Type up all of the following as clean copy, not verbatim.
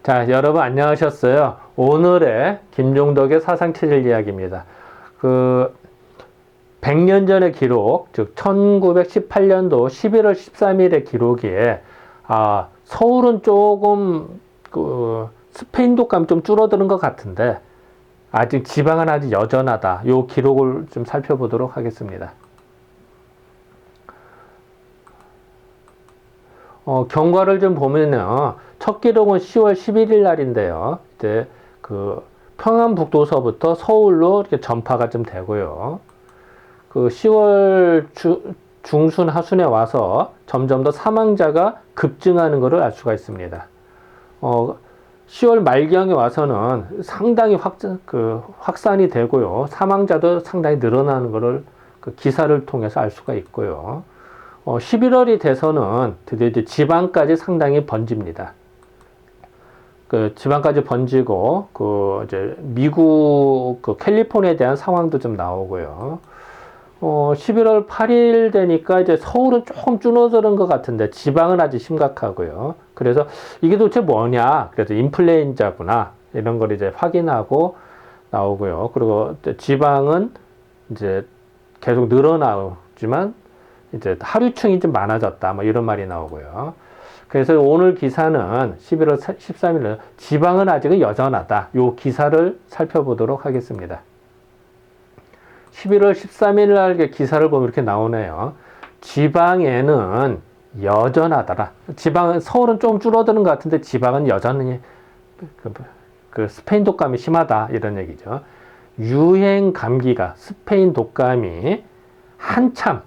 자, 여러분 안녕하셨어요. 오늘의 김종덕의 사상체질 이야기입니다. 100년 전의 기록, 즉 1918년도 11월 13일의 기록에 서울은 조금 스페인 독감이 좀 줄어드는 것 같은데 아직 지방은 아직 여전하다. 요 기록을 좀 살펴보도록 하겠습니다. 경과를 좀 보면요. 첫 기록은 10월 11일 날인데요. 이제 평안북도서부터 서울로 이렇게 전파가 좀 되고요. 10월 중순 하순에 와서 점점 더 사망자가 급증하는 것을 알 수가 있습니다. 10월 말경에 와서는 상당히 확산이 되고요. 사망자도 상당히 늘어나는 것을 기사를 통해서 알 수가 있고요. 11월이 돼서는 드디어 이제 지방까지 상당히 번집니다. 지방까지 번지고, 이제 미국 캘리포니아에 대한 상황도 좀 나오고요. 11월 8일 되니까 이제 서울은 조금 줄어드는 것 같은데 지방은 아직 심각하고요. 그래서 이게 도대체 뭐냐? 그래서 인플루엔자구나. 이런 걸 이제 확인하고 나오고요. 그리고 지방은 이제 계속 늘어나지만 이제 하류층이 좀 많아졌다. 뭐 이런 말이 나오고요. 그래서 오늘 기사는 11월 13일 지방은 아직은 여전하다. 요 기사를 살펴보도록 하겠습니다. 11월 13일 날 기사를 보면 이렇게 나오네요. 지방에는 여전하더라. 서울은 좀 줄어드는 것 같은데 지방은 여전히 스페인 독감이 심하다. 이런 얘기죠. 유행 감기가 스페인 독감이 한참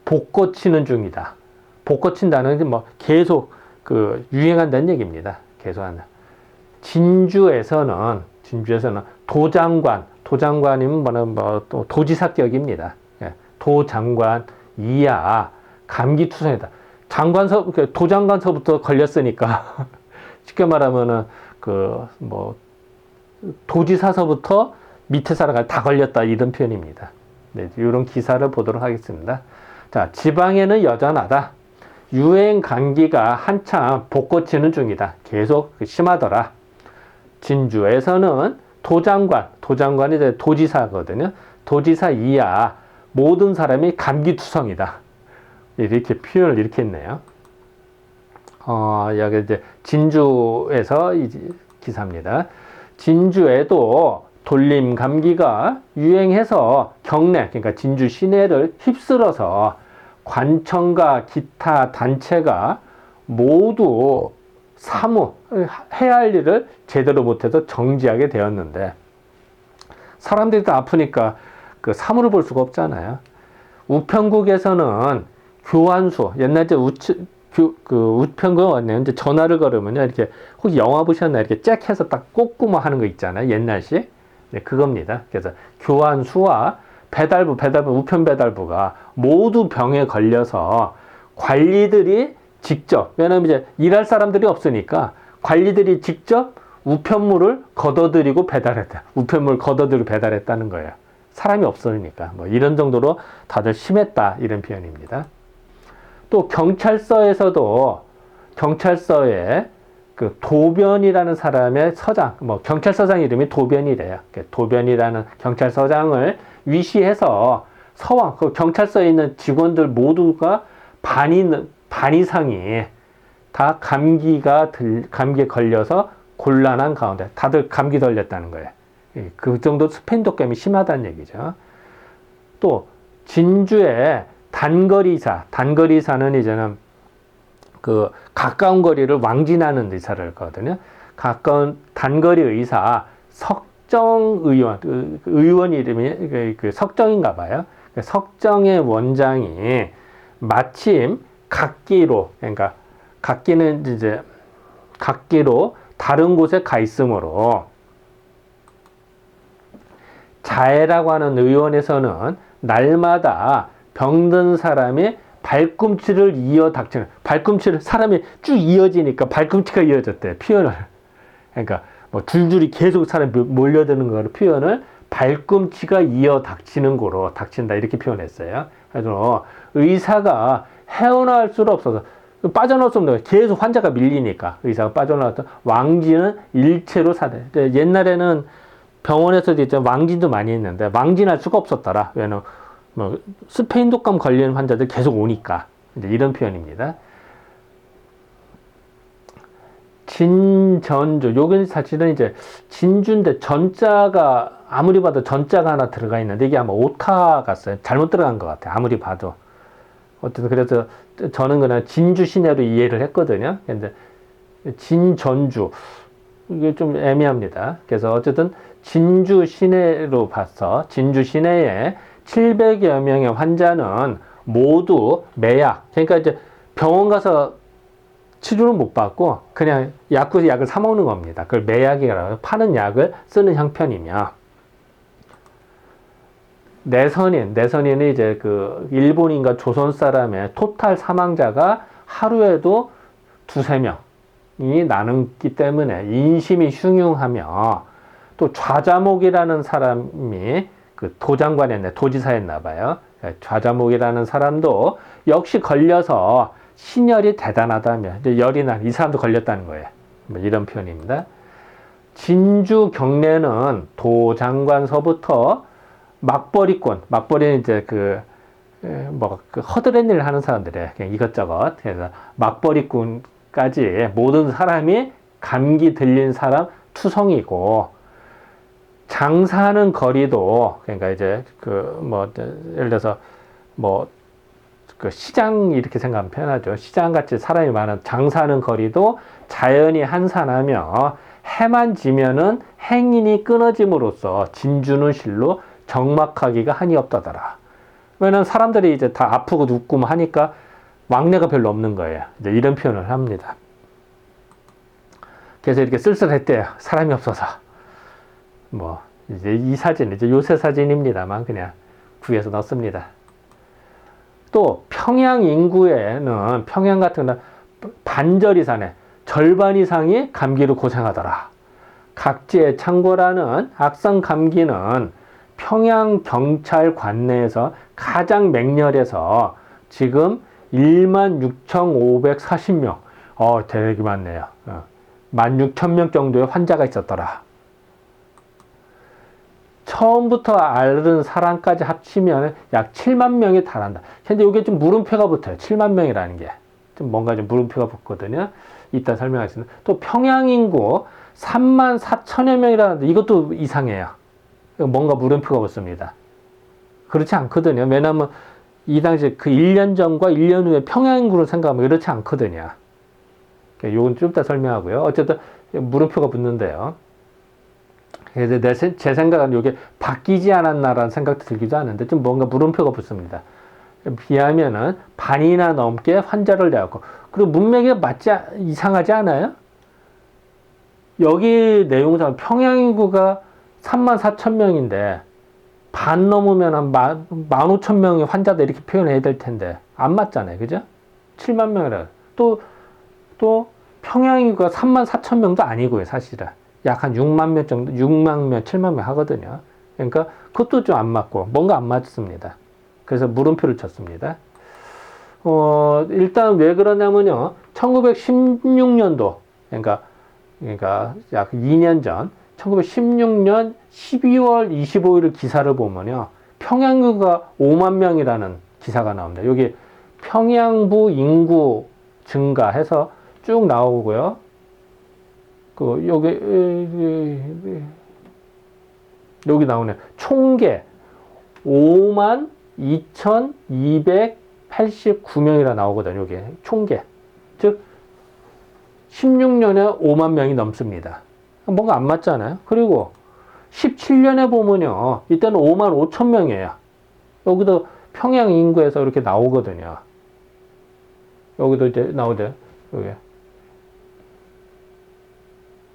복고치는 중이다. 복고친다는 게 계속 유행한다는 얘기입니다. 계속한다. 진주에서는 도장관이면 또 도지사격입니다. 도장관 이하 감기투성이다. 도장관서부터 걸렸으니까 쉽게 말하면은 도지사서부터 밑에 사람까지 다 걸렸다 이런 표현입니다. 네, 이런 기사를 보도록 하겠습니다. 자, 지방에는 여전하다. 유행 감기가 한참 복고치는 중이다. 계속 심하더라. 진주에서는 도장관이 이제 도지사거든요. 도지사 이하 모든 사람이 감기투성이다. 이렇게 표현을 이렇게 했네요. 여기 이제 진주에서 이 기사입니다. 진주에도 돌림 감기가 유행해서 그러니까 진주 시내를 휩쓸어서 관청과 기타 단체가 모두 해야 할 일을 제대로 못해서 정지하게 되었는데 사람들이 다 아프니까 사무를 볼 수가 없잖아요. 우편국에서는 교환수 옛날 이제 우편국 왔네요. 이제 전화를 걸으면요 이렇게 혹시 영화 보셨나요? 이렇게 잭 해서 딱 꽂고 뭐 하는 거 있잖아요. 옛날식. 네, 그겁니다. 그래서 교환수와 우편 배달부가 모두 병에 걸려서 관리들이 직접, 왜냐면 이제 일할 사람들이 없으니까 관리들이 직접 우편물을 걷어들이고 배달했다는 거예요. 사람이 없으니까. 이런 정도로 다들 심했다. 이런 표현입니다. 또 경찰서에 도변이라는 사람의 서장, 경찰서장 이름이 도변이래요. 도변이라는 경찰서장을 위시해서 경찰서에 있는 직원들 모두가 반 이상이 다 감기에 걸려서 곤란한 가운데 다들 감기 걸렸다는 거예요. 그 정도 스페인 독감이 심하다는 얘기죠. 또 진주의 단거리사는 이제는 가까운 거리를 왕진하는 의사를 하거든요. 가까운 단거리 의사 석정 의원 이름이 석정인가 봐요. 석정의 원장이 마침 그러니까 각기로 다른 곳에 가 있으므로 자해라고 하는 의원에서는 날마다 병든 사람이 발꿈치를 발꿈치를 사람이 쭉 이어지니까 발꿈치가 이어졌대. 표현을. 그러니까 줄줄이 계속 사람이 몰려드는 거를 표현을 발꿈치가 이어 닥치는 거로 닥친다 이렇게 표현했어요. 그래서 의사가 헤어나올 수가 없어서 빠져나올 수 없는 거예요. 계속 환자가 밀리니까 의사가 빠져나왔던 왕진은 일체로 사대. 옛날에는 병원에서도 이제 왕진도 많이 했는데 왕진할 수가 없었더라. 왜냐면 뭐 스페인 독감 걸리는 환자들 계속 오니까 이제 이런 표현입니다. 진전주, 요건 사실은 이제 진주인데 전자가 아무리 봐도 전자가 하나 들어가 있는데 이게 아마 오타 같아요. 잘못 들어간 것 같아요. 아무리 봐도. 어쨌든 그래서 저는 그냥 진주 시내로 이해를 했거든요. 근데 진전주 이게 좀 애매합니다. 그래서 어쨌든 진주 시내로 봐서 진주 시내에 700여 명의 환자는 모두 매약. 그러니까 이제 병원 가서 치료를 못 받고 그냥 약국에서 약을 사 먹는 겁니다. 그걸 매약이라고 파는 약을 쓰는 형편이며, 내선인은 이제 그 일본인과 조선 사람의 토탈 사망자가 하루에도 두세 명이 나누기 때문에 인심이 흉흉하며, 또 좌자목이라는 사람이 그 도장관이었네, 도지사였나 봐요. 좌자목이라는 사람도 역시 걸려서 신열이 대단하다며, 이제 열이 난 이 사람도 걸렸다는 거예요. 뭐 이런 표현입니다. 진주 경내는 도장관서부터 막벌이는 이제 그 허드렛 일을 하는 사람들이에요. 그냥 이것저것. 그래서 막벌이꾼까지 모든 사람이 감기 들린 사람 투성이고, 장사하는 거리도, 그러니까 이제 예를 들어서 그 시장 이렇게 생각하면 편하죠. 시장같이 사람이 많은 장사하는 거리도 자연이 한산하며 해만 지면은 행인이 끊어짐으로써 진주는 실로 적막하기가 한이 없다더라. 왜냐면 사람들이 이제 다 아프고 눕고 하니까 왕래가 별로 없는 거예요. 이제 이런 표현을 합니다. 그래서 이렇게 쓸쓸했대요. 사람이 없어서. 이제 이 사진, 이제 요새 사진입니다만 그냥 구해서 넣습니다. 또 평양 인구에는, 평양 같은 건 반절 이상의 절반 이상이 감기로 고생하더라. 각지의 창고라는 악성 감기는 평양 경찰 관내에서 가장 맹렬해서 지금 16,540명, 되게 많네요. 16,000명 정도의 환자가 있었더라. 처음부터 앓은 사람까지 합치면 약 7만 명이 달한다. 현재 이게 좀 물음표가 붙어요. 7만 명이라는 게. 좀 뭔가 좀 물음표가 붙거든요. 이따 설명하겠습니다. 또 평양 인구 3만 4천여 명이라는데 이것도 이상해요. 뭔가 물음표가 붙습니다. 그렇지 않거든요. 왜냐하면 이 당시 그 1년 전과 1년 후에 평양 인구를 생각하면 그렇지 않거든요. 이건 좀 이따 설명하고요. 어쨌든 물음표가 붙는데요. 그래서 제 생각은 이게 바뀌지 않았나라는 생각도 들기도 하는데 좀 뭔가 물음표가 붙습니다. 비하면은 반이나 넘게 환자를 내었고, 그리고 문맥에 이상하지 않아요? 여기 내용상 평양 인구가 3만 4천 명인데 반 넘으면 한 15,000명의 환자들 이렇게 표현해야 될 텐데 안 맞잖아요. 그죠? 7만 명이라. 또 평양 인구가 3만 4천 명도 아니고요, 사실은. 약 한 6만 명 정도, 6만 명, 7만 명 하거든요. 그러니까 그것도 좀 안 맞고, 뭔가 안 맞습니다. 그래서 물음표를 쳤습니다. 일단 왜 그러냐면요. 1916년도, 그러니까 약 2년 전, 1916년 12월 25일 기사를 보면요. 평양인구가 5만 명이라는 기사가 나옵니다. 여기 평양부 인구 증가해서 쭉 나오고요. 여기 나오네. 총계 5만 2,289명이라 나오거든요. 여기 총계. 즉 16년에 5만 명이 넘습니다. 뭔가 안 맞잖아요. 그리고 17년에 보면요. 이때는 5만 5천 명이에요. 여기도 평양 인구에서 이렇게 나오거든요. 여기도 이제 나오죠. 여기.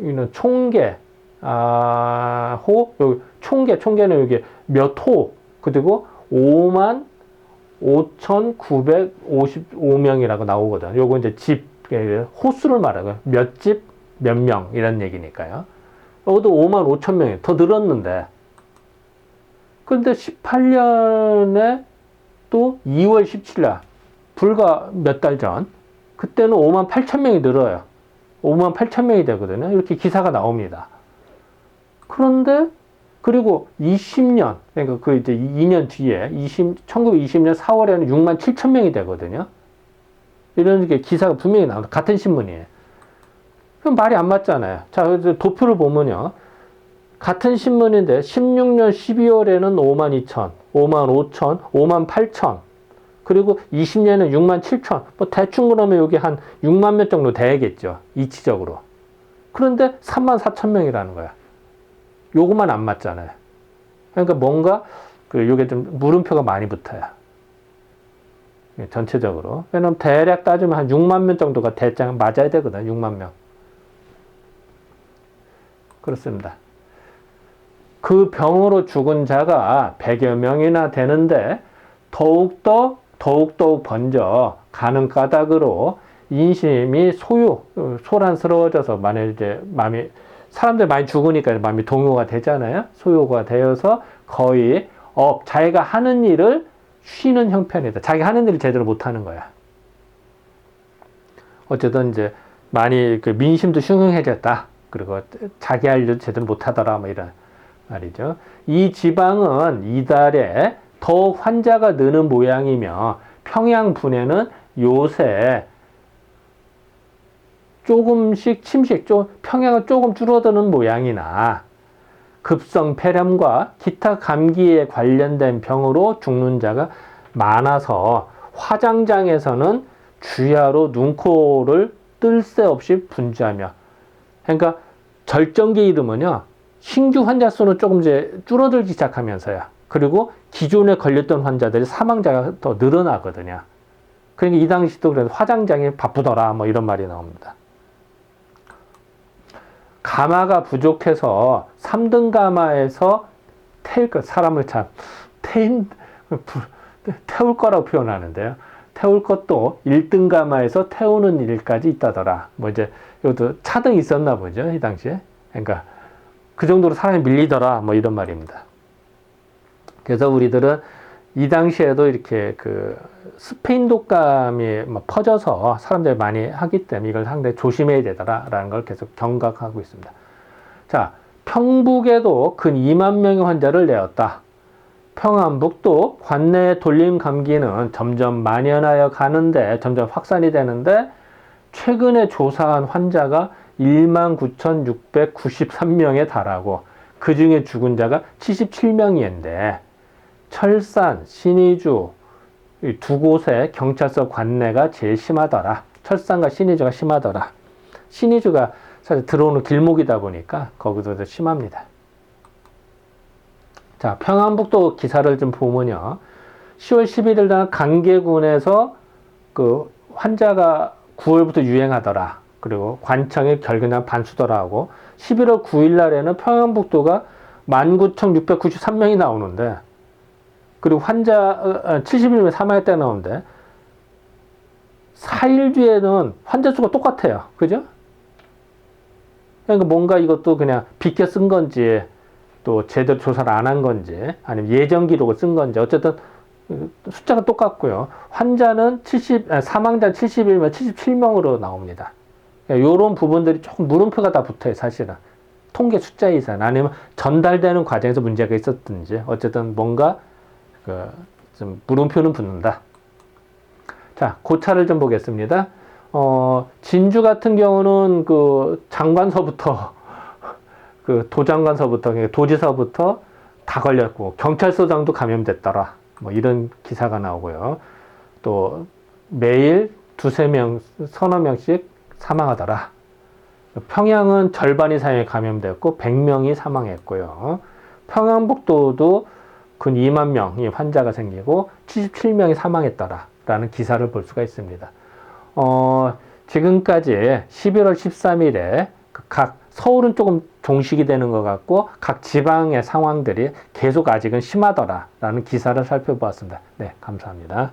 여기는 총계, 여기 총계는 여기 몇 호, 그리고 5만 5,955명이라고 나오거든. 요거 이제 집, 호수를 말하고요. 몇 집, 몇 명, 이런 얘기니까요. 여기도 5만 5천 명이 더 늘었는데, 그런데 18년에 또 2월 17일, 불과 몇 달 전, 그때는 5만 8천 명이 늘어요. 5만 8천 명이 되거든요. 이렇게 기사가 나옵니다. 그런데 그리고 20년, 그러니까 그 이제 2년 뒤에 1920년 4월에는 6만 7천 명이 되거든요. 이런 게 기사가 분명히 나옵니다. 같은 신문이에요. 그럼 말이 안 맞잖아요. 자, 도표를 보면요. 같은 신문인데 16년 12월에는 5만 2천, 5만 5천, 5만 8천, 그리고 20년에는 6만 7천. 뭐 대충 그러면 여기 한 6만 명 정도 돼야겠죠. 이치적으로. 그런데 3만 4천 명이라는 거야. 요거만 안 맞잖아요. 그러니까 뭔가 요게 좀 물음표가 많이 붙어요. 전체적으로. 왜냐면 대략 따지면 한 6만 명 정도가 대략 맞아야 되거든. 6만 명. 그렇습니다. 그 병으로 죽은 자가 100여 명이나 되는데 더욱 번져 가는 까닭으로 인심이 소란스러워져서 만약 이제 사람들 많이 죽으니까 마음이 동요가 되잖아요. 소요가 되어서 거의 자기가 하는 일을 쉬는 형편이다. 자기 하는 일을 제대로 못 하는 거야. 어쨌든 이제 많이 그 민심도 흉흉해졌다. 그리고 자기 할 일도 제대로 못 하더라. 뭐 이런 말이죠. 이 지방은 이달에 더욱 환자가 느는 모양이며 평양 분해는 요새 조금씩 평양은 조금 줄어드는 모양이나 급성 폐렴과 기타 감기에 관련된 병으로 죽는 자가 많아서 화장장에서는 주야로 눈코를 뜰 새 없이 분주하며, 그러니까 절정기에 이르면요 신규 환자 수는 조금 이제 줄어들기 시작하면서요. 그리고 기존에 걸렸던 환자들이 사망자가 더 늘어나거든요. 그러니까 이 당시도 그래서 화장장이 바쁘더라 뭐 이런 말이 나옵니다. 가마가 부족해서 3등 가마에서 사람을 태울 거라고 표현하는데요. 태울 것도 1등 가마에서 태우는 일까지 있다더라. 뭐 이제 이것도 차등이 있었나 보죠, 이 당시에. 그러니까 그 정도로 사람이 밀리더라 뭐 이런 말입니다. 그래서 우리들은 이 당시에도 이렇게 그 스페인 독감이 퍼져서 사람들이 많이 하기 때문에 이걸 상당히 조심해야 되더라라는 걸 계속 경각하고 있습니다. 자, 평북에도 근 2만 명의 환자를 내었다. 평안북도 관내 돌림 감기는 점점 만연하여 가는데 점점 확산이 되는데 최근에 조사한 환자가 19,693명에 달하고 그 중에 죽은 자가 77명이었는데 철산, 신의주 이 두 곳의 경찰서 관내가 제일 심하더라. 철산과 신의주가 심하더라. 신의주가 사실 들어오는 길목이다 보니까 거기도 더 심합니다. 자, 평안북도 기사를 좀 보면요. 10월 11일 날 강계군에서 그 환자가 9월부터 유행하더라. 그리고 관청이 결근한 반수더라 하고 11월 9일 날에는 평안북도가 19,693명이 나오는데 그리고 환자 70일에 사망했다 나오는데 4일 뒤에는 환자 수가 똑같아요. 그죠? 그러니까 뭔가 이것도 그냥 비껴 쓴 건지 또 제대로 조사를 안 한 건지 아니면 예전 기록을 쓴 건지 어쨌든 숫자가 똑같고요. 환자는 사망자 70일면 77명으로 나옵니다. 이런 부분들이 조금 물음표가 다 붙어요. 사실은. 통계 숫자 이상 아니면 전달되는 과정에서 문제가 있었든지 어쨌든 뭔가 좀 물음표는 붙는다. 자, 고차를 좀 보겠습니다. 진주 같은 경우는 그 장관서부터 그 도장관서부터 도지사부터 다 걸렸고 경찰서장도 감염됐더라. 뭐 이런 기사가 나오고요. 또 매일 두세 명, 서너 명씩 사망하더라. 평양은 절반 이상이 감염됐고 100명이 사망했고요. 평양북도도 근 2만 명의 환자가 생기고 77명이 사망했더라라는 기사를 볼 수가 있습니다. 지금까지 11월 13일에 각 서울은 조금 종식이 되는 것 같고 각 지방의 상황들이 계속 아직은 심하더라라는 기사를 살펴보았습니다. 네, 감사합니다.